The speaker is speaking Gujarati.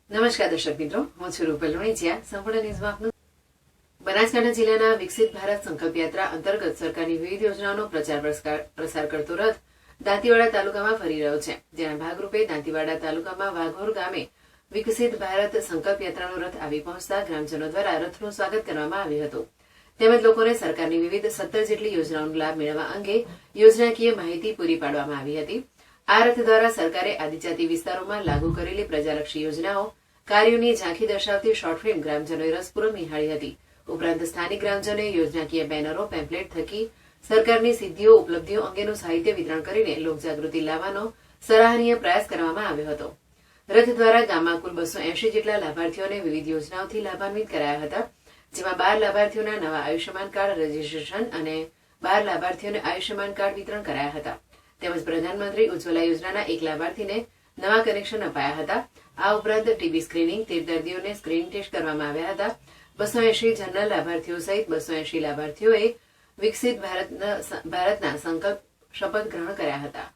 નમસ્કાર દર્શક મિત્રો, હું છું રૂપલ લુણીચિયા. સંપૂર્ણ ન્યૂઝમાં આપનું. બનાસકાંઠા જિલ્લાના વિકસિત ભારત સંકલ્પ યાત્રા અંતર્ગત સરકારની વિવિધ યોજનાઓનો પ્રસાર કરતો રથ દાંતીવાડા તાલુકામાં ફરી રહ્યો છે. જેના ભાગરૂપે દાંતીવાડા તાલુકામાં વાઘોર ગામે વિકસિત ભારત સંકલ્પ યાત્રાનો રથ આવી પહોંચતા ગ્રામજનો દ્વારા રથનું સ્વાગત કરવામાં આવ્યું હતું. તેમજ લોકોને સરકારની વિવિધ 17 જેટલી યોજનાઓનો લાભ મેળવવા અંગે યોજનાકીય માહિતી પૂરી પાડવામાં આવી હતી. આ રથ દ્વારા સરકારે આદિજાતિ વિસ્તારોમાં લાગુ કરેલી પ્રજાલક્ષી યોજનાઓ કાર્યોની ઝાંખી દર્શાવતી શોર્ટ ફિલ્મ ગ્રામજનોએ રસપૂર્વક નિહાળી હતી. ઉપરાંત સ્થાનિક ગ્રામજનોએ યોજનાકીય બેનરો, પેમ્પલેટ થકી સરકારની સિદ્ધિઓ, ઉપલબ્ધિઓ અંગેનું સાહિત્ય વિતરણ કરીને લોકજાગૃતિ લાવવાનો સરાહનીય પ્રયાસ કરવામાં આવ્યો હતો. રથ દ્વારા ગામમાં કુલ 280 જેટલા લાભાર્થીઓને વિવિધ યોજનાઓથી લાભાન્વિત કરાયા હતા. જેમાં 12 લાભાર્થીઓના નવા આયુષ્યમાન કાર્ડ રજીસ્ટ્રેશન અને 12 લાભાર્થીઓને આયુષ્યમાન કાર્ડ વિતરણ કરાયા હતા. તેમજ પ્રધાનમંત્રી ઉજ્જવલા યોજનાના એક લાભાર્થીને નવા કનેક્શન અપાયા હતા. આ ઉપરાંત ટીબી સ્ક્રીનિંગ, 13 દર્દીઓને સ્ક્રીનિંગ ટેસ્ટ કરવામાં આવ્યા હતા. 280 જનરલ લાભાર્થીઓ સહિત 280 લાભાર્થીઓએ વિકસિત ભારતના સંકલ્પ શપથ ગ્રહણ કર્યા હતા.